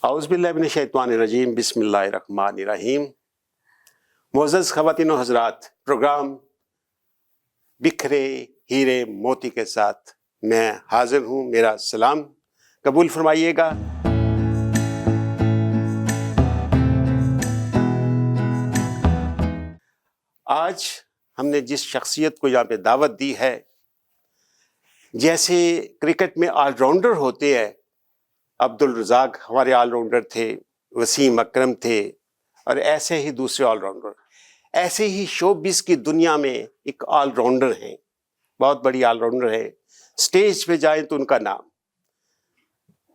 औज़ुबिल्लाहिमिनश्शैतानिर्रजीम बिस्मिल्लाहिर्रहमानिर्रहीम। मुअज़्ज़ज़ ख़वातीन व हज़रात, प्रोग्राम बिखरे हीरे मोती के साथ मैं हाजिर हूँ। मेरा सलाम कबूल फरमाइएगा। आज हमने जिस शख्सियत को यहाँ पे दावत दी है, जैसे क्रिकेट में ऑलराउंडर होते हैं, अब्दुल रज़ाक हमारे ऑलराउंडर थे, वसीम अकरम थे और ऐसे ही दूसरे ऑलराउंडर, ऐसे ही शोबिज़ की दुनिया में एक ऑलराउंडर हैं, बहुत बड़ी ऑलराउंडर है। स्टेज पे जाएं तो उनका नाम,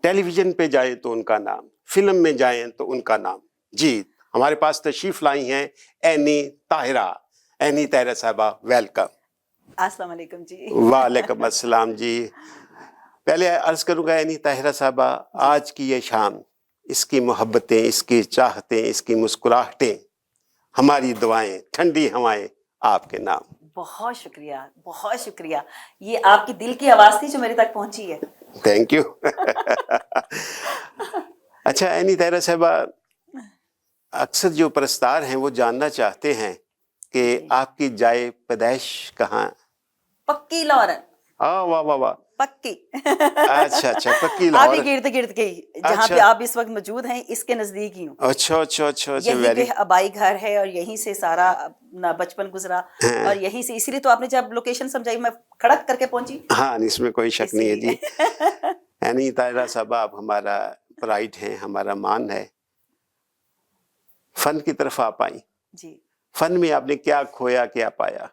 टेलीविज़न पे जाएं तो उनका नाम, फिल्म में जाएं तो उनका नाम। जी, हमारे पास तशरीफ़ लाई हैं एनी ताहिरा। एनी ताहिरा साहबा, वेलकम। अस्सलाम वालेकुम जी। वालेकुम अस्सलाम जी। पहले अर्ज़ करूँगा एनी ताहिरा साहबा, आज की ये शाम, इसकी मोहब्बतें, इसकी चाहतें, इसकी मुस्कुराहटें, हमारी दुआएं, ठंडी हवाएं आपके नाम। बहुत शुक्रिया, बहुत शुक्रिया। ये आपकी दिल की आवाज़ थी जो मेरे तक पहुंची है। Thank you. अच्छा एनी ताहिरा साहबा, अक्सर जो परस्तार हैं वो जानना चाहते हैं कि आपकी जाए पैदाइश कहाँ? पक्की लॉरेन। वाह वाह वाह, पक्की। अच्छा अच्छा, पक्की आप लाहौर। ही गिर्द गिर्द के ही, जहाँ अच्छा। पे आप इस वक्त मौजूद हैं, इसके नजदीक ही हूँ। अच्छा अच्छा अच्छा अच्छा, यहीं पे आबाई घर है और यहीं से सारा अपना बचपन गुजरा और यहीं से, इसीलिए तो आपने जब लोकेशन समझाई मैं खड़क करके पहुंची। हाँ, इसमें कोई शक नहीं है जी। एनी ताहिरा साहबा, आप हमारा प्राइड है, हमारा मान है। फन की तरफ आप आई जी। फन में आपने क्या खोया, क्या पाया?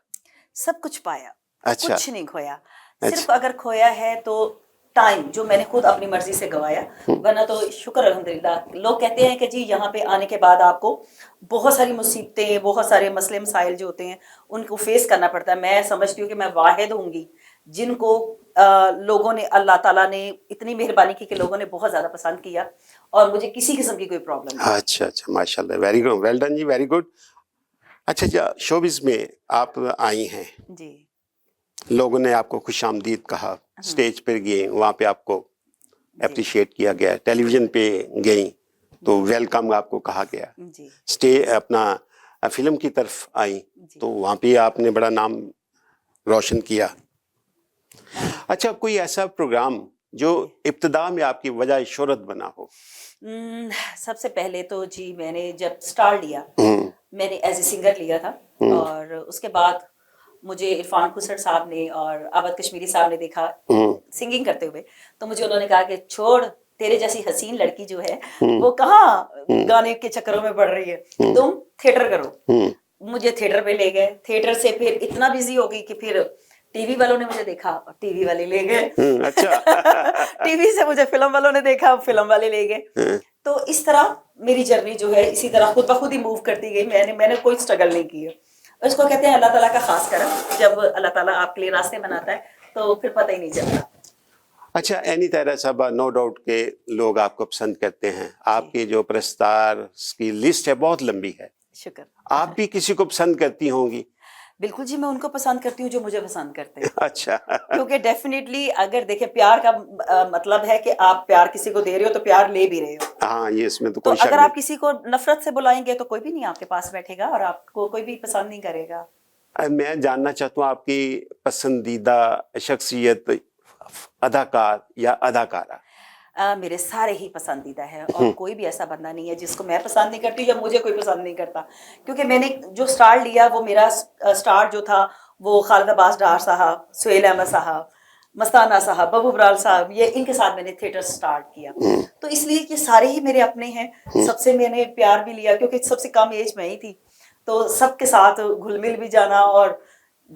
सब कुछ पाया। अच्छा। कुछ नहीं खोया। सिर्फ अगर खोया है तो टाइम, जो मैंने खुद अपनी मर्जी से गवाया, वरना तो शुक्र अल्हम्दुलिल्लाह। लोग कहते हैं कि जी यहाँ पे आने के बाद आपको बहुत सारी मुसीबतें, बहुत सारे मसले मसाइल जो होते हैं उनको फेस करना पड़ता है। मैं समझती हूँ कि मैं वाहिद होंगी जिनको लोगों ने, अल्लाह ताला ने इतनी मेहरबानी की कि लोगों ने बहुत ज़्यादा पसंद किया और मुझे किसी किस्म की कोई प्रॉब्लम नहीं। अच्छा अच्छा, माशाल्लाह, वेरी गुड, वेल डन जी, वेरी गुड। अच्छा, शोबिज़ में आप आई हैं जी। लोगों ने आपको खुशामदीद कहा, स्टेज पर गए, वहाँ पे आपको अप्रिशिएट किया गया, टेलीविज़न पे गई तो वेलकम आपको कहा गया, अपना फिल्म की तरफ आई तो वहाँ पे आपने बड़ा नाम रोशन किया। अच्छा, कोई ऐसा प्रोग्राम जो इब्तिदा में आपकी वजह शोहरत बना हो? सबसे पहले तो जी, मैंने जब स्टार लिया, मैंने एज ए सिंगर लिया था और उसके बाद मुझे इरफान खुसर साहब ने और आबद कश्मीरी साहब ने देखा सिंगिंग करते हुए, तो मुझे उन्होंने कहा कि छोड़, तेरे जैसी हसीन लड़की जो है वो कहाँ गाने के चक्करों में पड़ रही है, तुम थिएटर करो। मुझे थिएटर पे ले गए। थिएटर से फिर इतना बिजी हो गई कि फिर टीवी वालों ने मुझे देखा और टीवी वाले ले गए। अच्छा। टीवी से मुझे फिल्म वालों ने देखा, फिल्म वाले ले गए। तो इस तरह मेरी जर्नी जो है इसी तरह खुद ब खुद ही मूव करती गई। मैंने कोई स्ट्रगल नहीं की है। उसको कहते हैं अल्लाह ताला का खास करम, जब अल्लाह ताला आपके लिए रास्ते बनाता है तो फिर पता ही नहीं चलता। अच्छा एनी ताहिरा साहबा, नो डाउट के लोग आपको पसंद करते हैं, आपकी जो प्रस्तार की लिस्ट है बहुत लंबी है। शुक्र। आप भी किसी को पसंद करती होंगी? बिल्कुल जी, मैं उनको पसंद करती हूँ जो मुझे पसंद करते हैं। अच्छा। क्योंकि डेफिनेटली अगर देखें, प्यार का मतलब है कि आप प्यार किसी को दे रहे हो तो प्यार ले भी रहे हो। हाँ, ये इसमें तो तो कोई शक अगर नहीं। आप किसी को नफरत से बुलाएंगे तो कोई भी नहीं आपके पास बैठेगा और आपको कोई भी पसंद नहीं करेगा। मैं जानना चाहता हूँ आपकी पसंदीदा शख्सियत, अदाकार या अदाकारा? मेरे सारे ही पसंदीदा है और कोई भी ऐसा बंदा नहीं है जिसको मैं पसंद नहीं करती या मुझे कोई पसंद नहीं करता। क्योंकि मैंने जो स्टार लिया वो मेरा स्टार जो था वो खालिद अब्बास डार साहब, सुहेल अहमद साहब, मस्ताना साहब, बबू बराल साहब, ये इनके साथ मैंने थिएटर स्टार्ट किया। तो इसलिए ये सारे ही मेरे अपने हैं। सबसे मैंने प्यार भी लिया क्योंकि सबसे कम एज में ही थी, तो सबके साथ घुल मिल भी जाना और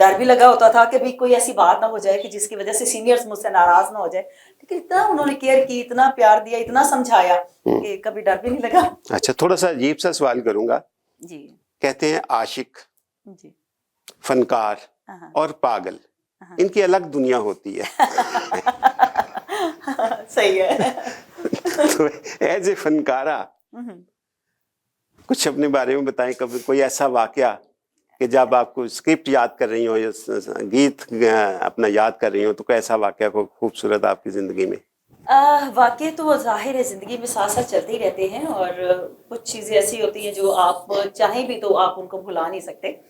डर भी लगा होता था कि भाई कोई ऐसी बात ना हो जाए कि जिसकी वजह से सीनियर्स मुझसे नाराज ना हो जाए। लेकिन इतना उन्होंने केयर की, इतना प्यार दिया, इतना समझाया कि कभी डर भी नहीं लगा। अच्छा, थोड़ा सा अजीब सा सवाल करूंगा जी। कहते हैं आशिक, जी, फनकार और पागल, इनकी अलग दुनिया होती है। सही है। तो एज ए फनकारा कुछ अपने बारे में बताएं, कभी कोई ऐसा वाकया कि जब आपको स्क्रिप्ट याद कर रही हो या गीत अपना याद कर रही हो तो कोई ऐसा वाकया को खूबसूरत आपकी जिंदगी में? वाकई तो जाहिर है ज़िंदगी में साथ साथ चलते ही रहते हैं, और कुछ चीज़ें ऐसी होती हैं जो आप चाहें भी तो आप उनको भुला नहीं सकते।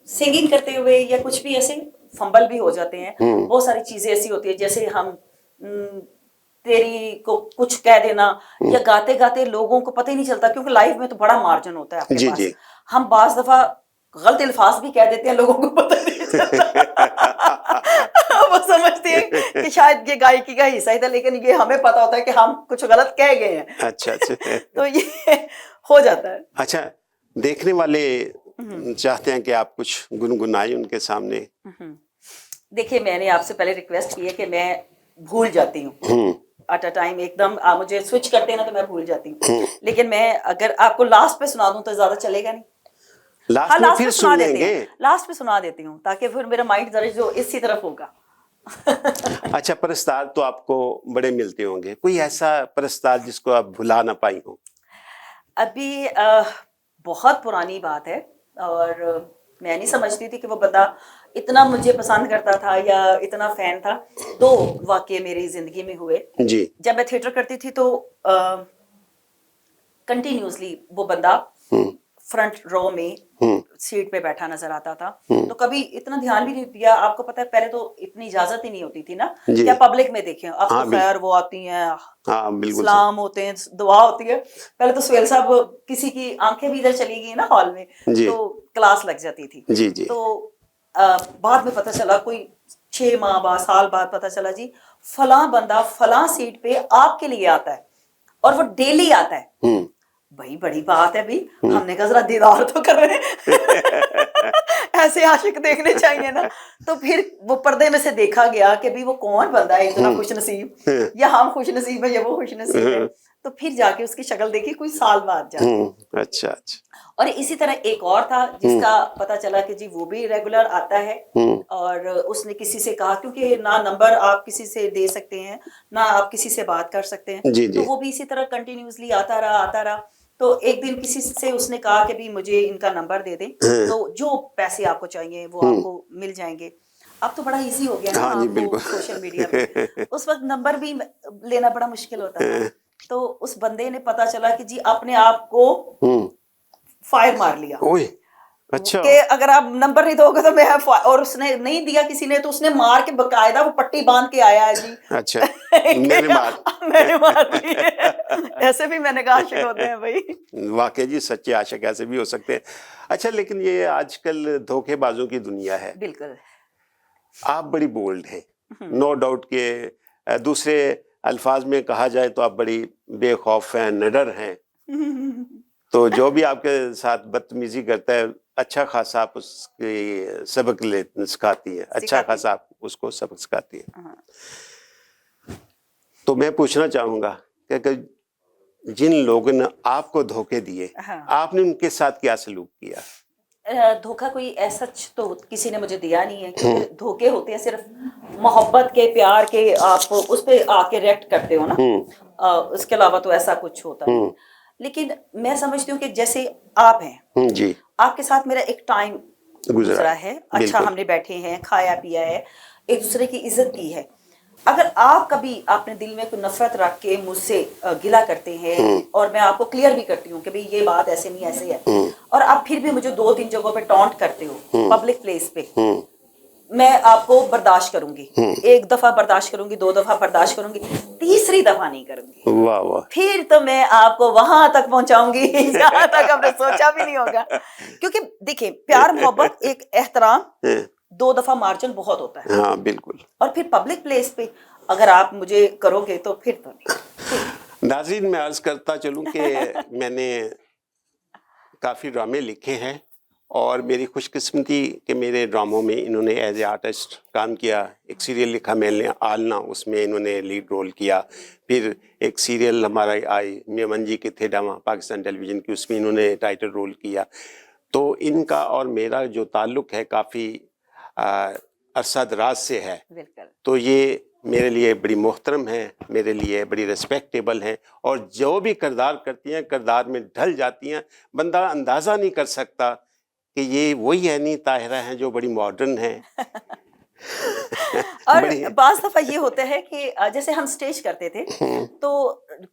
सिंगिंग करते हुए या कुछ भी ऐसे फंबल भी हो जाते हैं। बहुत सारी चीज़ें ऐसी होती है, जैसे हम तेरी को कुछ कह देना, या गाते गाते लोगों को पता ही नहीं चलता, क्योंकि लाइफ में तो बड़ा मार्जिन होता है आपके जी पास। जी। हम बाज दफा गलत अल्फाज भी कह देते हैं, लोगों को पता नहीं चलता। वो समझते हैं कि शायद ये गायकी का हिस्सा ही था, लेकिन ये हमें पता होता है कि हम कुछ गलत कह गए हैं। अच्छा अच्छा। तो ये हो जाता है। अच्छा, देखने वाले चाहते हैं कि आप कुछ गुनगुनाएं उनके सामने। देखिए, मैंने आपसे पहले रिक्वेस्ट की है कि मैं भूल जाती हूँ एट अ टाइम, एकदम आप मुझे स्विच करते हैं ना तो मैं भूल जाती हूँ। लेकिन मैं अगर आपको लास्ट पे सुना दूं तो ज्यादा चलेगा नहीं। लास्ट हाँ, में लास्ट फिर पे सुना सुन देते लेंगे। हैं, लास्ट पे सुना देती हूँ, ताकि फिर मेरा माइंड जरा जो इसी तरफ होगा। अच्छा, पुरस्कार तो आपको बड़े मिलते होंगे, कोई ऐसा पुरस्कार जिसको आप भुला ना पाई हो? अभी बहुत पुरानी बात है, और मैं नहीं समझती थी कि वो बंदा इतना मुझे पसंद करता था या इतना फैन था। दो वाकये मेरी जिंदगी में हुए। जी। जब मैं थिएटर करती थी तो कंटिन्यूसली वो बंदा फ्रंट रो में सीट पे बैठा नजर आता था। तो कभी इतना ध्यान भी नहीं दिया। आपको पता है, पहले तो इतनी इजाजत ही नहीं होती थी ना जी। क्या पब्लिक में देखें। अब हाँ, तो खैर वो आती हैं, हाँ बिल्कुल सलाम होते हैं, दुआ होती है। पहले तो सुहेल साहब किसी की आंखें भी इधर चली गई ना हॉल में, जी। तो क्लास लग जाती थी। जी जी। तो बाद में पता चला, कोई 6 माह बाद, साल बाद पता चला जी फलां बंदा फलां सीट पे आपके लिए आता है, और वो डेली आता है। भाई बड़ी बात है भाई, हमने कहा जरा दीदार तो कर रहे हैं। ऐसे आशिक देखने चाहिए ना। तो फिर वो पर्दे में से देखा गया कि भाई वो कौन बंदा है इतना खुश नसीब, या हम खुश नसीब है या वो खुश नसीब है। तो फिर जाके उसकी शक्ल देखी कोई साल बाद जाके। अच्छा अच्छा। और इसी तरह एक और था जिसका पता चला कि जी वो भी रेगुलर आता है, और उसने किसी से कहा, क्योंकि ना नंबर आप किसी से दे सकते हैं ना आप किसी से बात कर सकते हैं। जी जी। तो वो भी इसी तरह कंटिन्यूसली आता रहा। तो एक दिन किसी से उसने कहा कि भी मुझे इनका नंबर दे दें, तो जो पैसे आपको चाहिए वो आपको मिल जाएंगे। अब तो बड़ा इजी हो गया ना, हाँ जी, आपको बिल्कुल। सोशल मीडिया पे। उस वक्त नंबर भी लेना बड़ा मुश्किल होता था। तो उस बंदे ने पता चला कि जी अपने आप को फायर मार लिया। ओए, अच्छा। कि अगर आप नंबर नहीं दोगे तो मैं और उसने नहीं दिया किसी ने, तो उसने मार के बकायदा वो पट्टी बांध के आया है जी। अच्छा, मैंने मार ली है। ऐसे भी मैंने कहा आशिक होते हैं भाई। वाकई जी, सच्चे आशिक ऐसे भी हो सकते हैं। अच्छा, लेकिन ये आजकल धोखेबाजों की दुनिया है। बिल्कुल। आप बड़ी बोल्ड हैं, नो डाउट के दूसरे अल्फाज में कहा जाए तो आप बड़ी बेखौफ हैं, निडर हैं। तो जो भी आपके साथ बदतमीजी करता है, अच्छा खासा आप उसकी सबक सिखाती है, अच्छा खासा आप उसको सबक सिखाती है। तो मैं पूछना चाहूंगा कि जिन लोगों ने आपको धोखे दिए, आपने उनके साथ क्या सलूक किया? धोखा कोई ऐसा तो किसी ने मुझे दिया नहीं है, क्योंकि धोखे होते हैं सिर्फ मोहब्बत के, प्यार के, आप उस पर आके रिएक्ट करते हो ना। उसके अलावा तो ऐसा कुछ होता नहीं। लेकिन मैं समझती हूँ कि जैसे आप हैं जी, आपके साथ मेरा एक टाइम गुजरा है, अच्छा हमने बैठे हैं, खाया पिया है, एक दूसरे की इज्जत की है। अगर आप कभी अपने दिल में कोई नफरत रख के मुझसे गिला करते हैं, और मैं आपको क्लियर भी करती हूँ कि भाई ये बात ऐसे नहीं ऐसे है, और आप फिर भी मुझे 2-3 जगहों पे टॉन्ट करते हो पब्लिक प्लेस पे, मैं आपको बर्दाश्त करूंगी। 1 दफा बर्दाश्त करूंगी, 2 दफा बर्दाश्त करूंगी, तीसरी दफा नहीं करूंगी। वाह वाह। फिर तो मैं आपको वहां तक पहुंचाऊंगी जहां तक आपने सोचा भी नहीं होगा। क्योंकि देखिए, प्यार मोहब्बत एक एहतराम 2 दफा मार्जिन बहुत होता है। हाँ बिल्कुल। और फिर पब्लिक प्लेस पे अगर आप मुझे करोगे तो फिर तो नहीं। नाज़रीन, मैं अर्ज करता चलूं कि मैंने काफ़ी ड्रामे लिखे हैं, और मेरी खुशकिस्मती कि मेरे ड्रामों में इन्होंने एज ए आर्टिस्ट काम किया। एक सीरियल लिखा मैंने आलना, उसमें इन्होंने लीड रोल किया। फिर एक सीरियल हमारा आई मेमन जी के थे ड्रामा पाकिस्तान टेलीविज़न की, उसमें इन्होंने टाइटल रोल किया। तो इनका और मेरा जो ताल्लुक़ है काफ़ी अरसा दराज से है। तो ये मेरे लिए बड़ी मोहतरम है, मेरे लिए बड़ी रिस्पेक्टेबल हैं, और जो भी किरदार करती हैं किरदार में ढल जाती हैं। बंदा अंदाज़ा नहीं कर सकता कि ये वही है नहीं ताहिरा हैं जो बड़ी मॉडर्न हैं। और बढ़िया। बाज दफा ये होता है कि जैसे हम स्टेज करते थे तो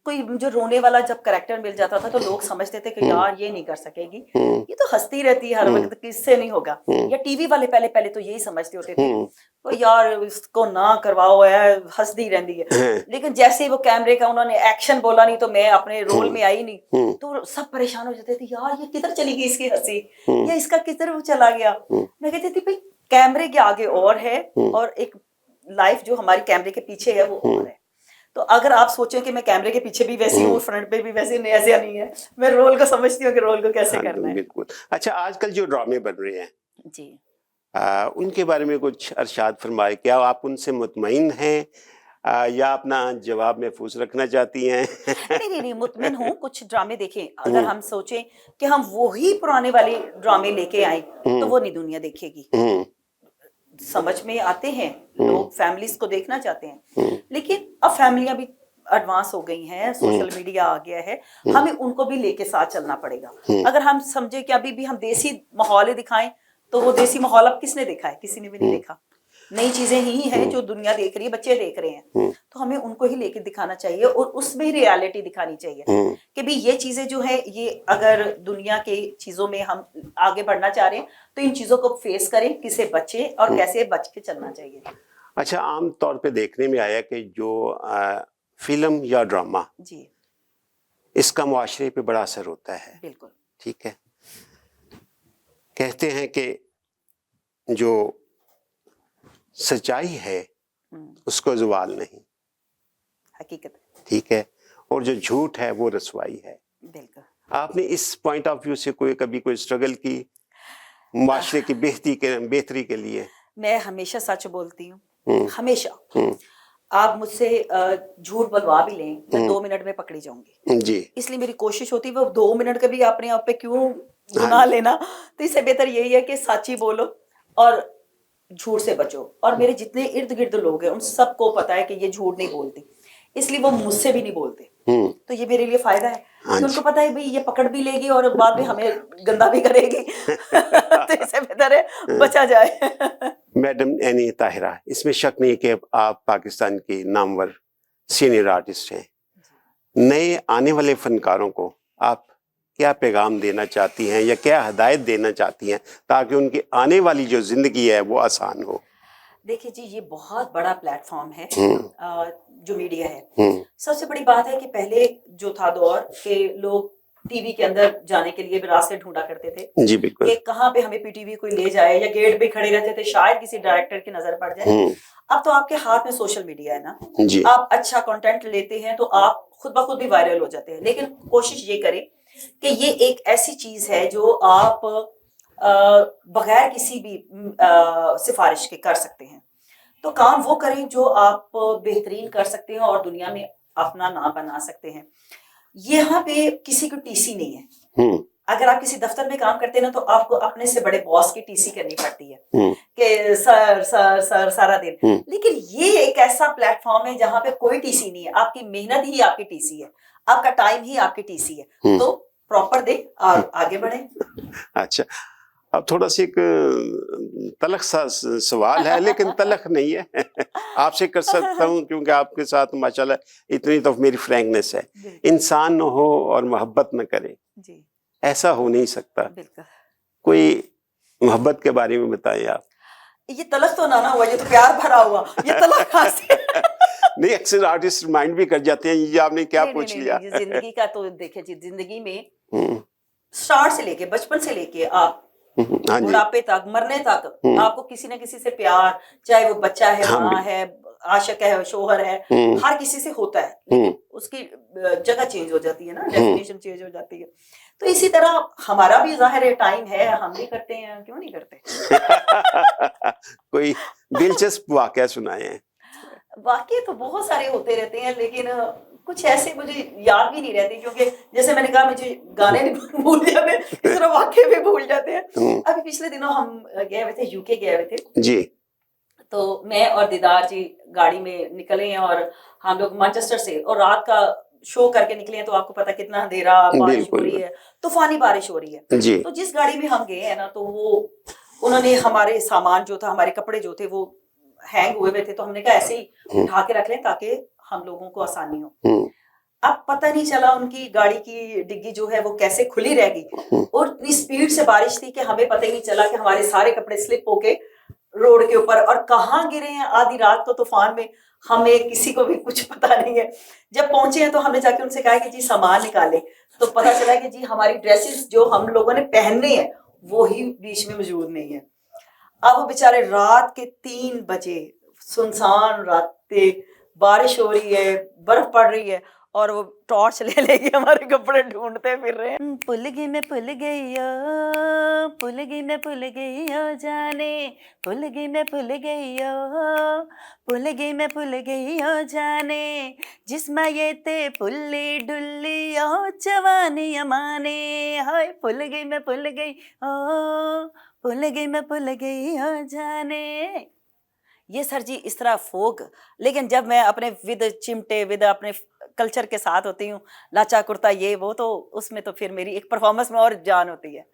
कोई जो रोने वाला जब करेक्टर मिल जाता था तो लोग समझते थे कि यार ये नहीं कर सकेगी, ये तो हंसती रहती है हर वक्त, किससे नहीं होगा। या टीवी वाले पहले पहले तो यही समझते होते थे तो यार इसको ना करवाओ है, हंसती रहती है। लेकिन जैसे ही वो कैमरे का उन्होंने एक्शन बोला नहीं तो मैं अपने रोल में आई नहीं तो सब परेशान हो जाते थे, यार ये किधर चली गई इसकी हंसी, या इसका किधर वो चला गया। मैं कहती थी भाई कैमरे के आगे और है और एक लाइफ जो हमारी कैमरे के पीछे है वो और है। तो अगर आप सोचें कि मैं कैमरे के पीछे भी वैसी हूँ, फ्रंट पे भी वैसे नहीं, ऐसा नहीं है। मैं रोल को समझती हूँ कि रोल को कैसे करना है। बिल्कुल। अच्छा, आजकल जो ड्रामे बन रहे हैं जी, उनके बारे में कुछ अरशाद फरमाए, क्या आप उनसे मुतमईन हैं या अपना जवाब महफूज रखना चाहती हैं? नहीं, मुतमिन हूँ। कुछ ड्रामे देखें, अगर हम सोचें कि हम वही पुराने वाले ड्रामे लेके आए तो वो नहीं दुनिया देखेगी। समझ में आते हैं, लोग फैमिलीज को देखना चाहते हैं, लेकिन अब फैमिलियां भी एडवांस हो गई हैं, सोशल मीडिया आ गया है, हमें उनको भी लेके साथ चलना पड़ेगा। अगर हम समझे कि अभी भी हम देसी माहौल ही दिखाएं तो वो देसी माहौल अब किसने देखा है? किसी ने भी नहीं देखा। नई चीजें ही हैं जो दुनिया देख रही है, बच्चे देख रहे हैं, तो हमें उनको ही लेके दिखाना चाहिए और उसमें ही रियलिटी दिखानी चाहिए कि भाई ये चीजें जो है, ये अगर दुनिया के चीजों में हम आगे बढ़ना चाह रहे हैं तो इन चीजों को फेस करें, किसे बचे और कैसे बच के चलना चाहिए। अच्छा, आम तौर पे देखने में आया कि जो फिल्म या ड्रामा जी, इसका मुआशरे पे बड़ा असर होता है। बिल्कुल। ठीक है, कहते हैं कि जो सच्चाई है उसको ज़वाल नहीं, हकीकत। ठीक है, और जो झूठ है वो रसवाई है। बिल्कुल। आपने इस पॉइंट ऑफ व्यू से कभी कोई स्ट्रगल की मुआशरे की बेहतरी के लिए? मैं हमेशा सच बोलती हूँ, हमेशा। आप मुझसे झूठ बोलवा भी लें, मैं 2 मिनट में पकड़ी जाऊंगी। जी, इसलिए मेरी कोशिश होती है वो 2 मिनट का भी अपने आप पे क्यों गुनाह लेना, तो इससे बेहतर यही है कि सच ही बोलो और झूठ से बचो। और मेरे जितने इर्द गिर्द लोग हैं उन सबको पता है कि ये झूठ नहीं बोलती, इसलिए वो मुझसे भी नहीं बोलते। तो ये मेरे लिए फायदा है कि उनको पता है भाई ये पकड़ भी लेगी और बाद में हमें गंदा भी करेगी। तो इससे बेहतर है बचा जाए। मैडम एनी ताहिरा, इसमें शक नहीं कि आप पाकिस्तान की नामवर सीनियर आर्टिस्ट हैं। नए आने वाले फनकारों को आप क्या पैगाम देना चाहती हैं या क्या हिदायत देना चाहती हैं ताकि उनकी आने वाली जो जिंदगी है वो आसान हो? देखिए जी, ये बहुत बड़ा प्लेटफॉर्म है जो मीडिया है। सबसे बड़ी बात है कि पहले जो था दौर के लोग टीवी के अंदर जाने के लिए भी रास्ते ढूंढा करते थे। जी बिल्कुल। कि कहाँ पे हमें पीटीवी कोई ले जाए, या गेट पे खड़े रहते थे शायद किसी डायरेक्टर की नजर पड़ जाए। अब तो आपके हाथ में सोशल मीडिया है ना, जी। आप अच्छा कंटेंट लेते हैं तो आप खुद ब खुद भी वायरल हो जाते हैं। लेकिन कोशिश ये करें कि ये एक ऐसी चीज है जो आप बगैर किसी भी सिफारिश के कर सकते हैं। तो काम वो करें जो आप बेहतरीन कर सकते हैं और दुनिया में अपना नाम बना सकते हैं। यहाँ पे किसी को टीसी नहीं है। अगर आप किसी दफ्तर में काम करते हैं ना तो आपको अपने से बड़े बॉस की टीसी करनी पड़ती है कि सर सर सर सारा दिन। लेकिन ये एक ऐसा प्लेटफॉर्म है जहाँ पे कोई टीसी नहीं है, आपकी मेहनत ही आपकी टीसी है, आपका टाइम ही आपकी टीसी है। तो प्रॉपर दे और आगे बढ़े। अच्छा, अब थोड़ा सा एक तलख सा सवाल है लेकिन तलख नहीं है। आपसे कर सकता हूँ क्योंकि आपके साथ माशाल्लाह इतनी तो मेरी फ्रैंकनेस है। इंसान न हो और मोहब्बत न करे, जी, ऐसा हो नहीं सकता। बिल्कुल। कोई मोहब्बत के बारे में बताएं आप। ये तलख तो ना हुआ, ये तो प्यार भरा हुआ, ये तलख कहाँ से? नहीं, अक्सर आर्टिस्ट माइंड भी कर जाते हैं ये आपने क्या पूछ लिया। नहीं, जिंदगी का तो देखिए जी, जिंदगी में स्टार्ट से लेके बचपन से लेके आप बुढ़ापे तक, मरने तक आपको किसी न किसी से प्यार, चाहे वो बच्चा है, माँ है, आशिक है, शोहर है, हर किसी से होता है। लेकिन उसकी जगह चेंज हो जाती है ना, डेफिनेशन चेंज हो जाती है। तो इसी तरह हमारा भी जाहिर है टाइम है, हम भी करते हैं, क्यों नहीं करते। कोई दिलचस्प वाकया सुनाए हैं? वाकये तो बहुत सारे होते रहते हैं लेकिन कुछ ऐसे मुझे याद भी नहीं रहते, क्योंकि जैसे मैंने कहा मुझे गाने नहीं भूल जाते, इस तरह वाकये भी भूल जाते हैं। अभी पिछले दिनों हम गए हुए थे, यूके गए हुए थे जी। तो मैं और दीदार जी गाड़ी में निकले हैं और हम लोग मैनचेस्टर से, और रात का शो करके निकले हैं तो आपको पता कितना अंधेरा, बारिश हो रही है, तूफानी बारिश हो रही है जी। तो जिस गाड़ी में हम गए हैं ना, तो वो उन्होंने हमारे सामान जो था, हमारे कपड़े जो थे वो हैंग हुए हुए थे, तो हमने कहा ऐसे ही उठा के रख लें ताकि हम लोगों को आसानी हो। अब पता नहीं चला उनकी गाड़ी की डिग्गी जो है वो कैसे खुली रह गई, और इतनी स्पीड से बारिश थी कि हमें पता ही नहीं चला कि हमारे सारे कपड़े स्लिप होके रोड के ऊपर और कहाँ गिरे हैं आधी रात को तूफान में, हमें किसी को भी कुछ पता नहीं है। जब पहुंचे हैं तो हमने जाके उनसे कहा कि जी सामान निकाले, तो पता चला कि जी हमारी ड्रेसेस जो हम लोगों ने पहनने हैं वो ही बीच में मौजूद नहीं है। अब वो बेचारे रात के 3 बजे, सुनसान रातें, बारिश हो रही है, बर्फ पड़ रही है, और वो टॉर्च ले लेके हमारे कपड़े ढूंढते फिर रहे हैं। भूल गई मैं भूल गई ओ, भूल गई मैं भूल गई ओ जाने, भूल गई मैं भूल गई ओ, भूल गई मैं भूल गई ओ जाने, जिस्मा ये ते फुल्ली डुल्ली ओ जवानी अमाने, हाय भूल गई मैं भूल गई ओ, भूल गई मैं भूल गई ओ जाने। ये सर जी इस तरह फोक, लेकिन जब मैं अपने विद चिमटे विद अपने कल्चर के साथ होती हूँ, लाचा कुर्ता ये वो, तो उसमें तो फिर मेरी एक परफॉर्मेंस में और जान होती है।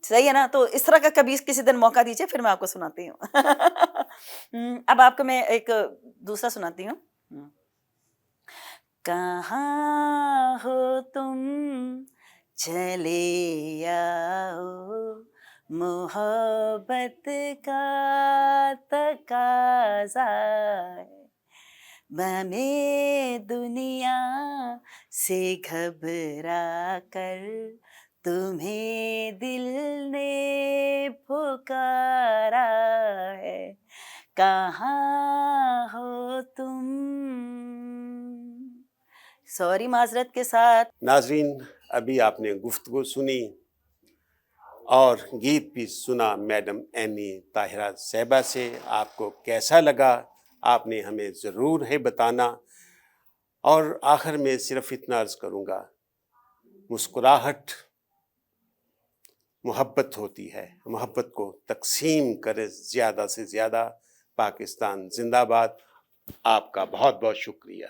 सही है ना? तो इस तरह का कभी किसी दिन मौका दीजिए, फिर मैं आपको सुनाती हूँ। अब आपको मैं एक दूसरा सुनाती हूँ। कहाँ हो तुम चले आओ, मोहब्बत का तकाज़ा है, मैं दुनिया से घबरा कर तुम्हें दिल ने पुकारा है, कहाँ हो तुम। सॉरी माजरत के साथ। नाजरीन, अभी आपने गुफ्तगू सुनी और गीत भी सुना मैडम एनी ताहिरा साहिबा से। आपको कैसा लगा आपने हमें ज़रूर है बताना। और आखिर में सिर्फ इतना अर्ज़ करूँगा, मुस्कुराहट मोहब्बत होती है, मोहब्बत को तकसीम करे ज़्यादा से ज़्यादा। पाकिस्तान जिंदाबाद। आपका बहुत बहुत शुक्रिया।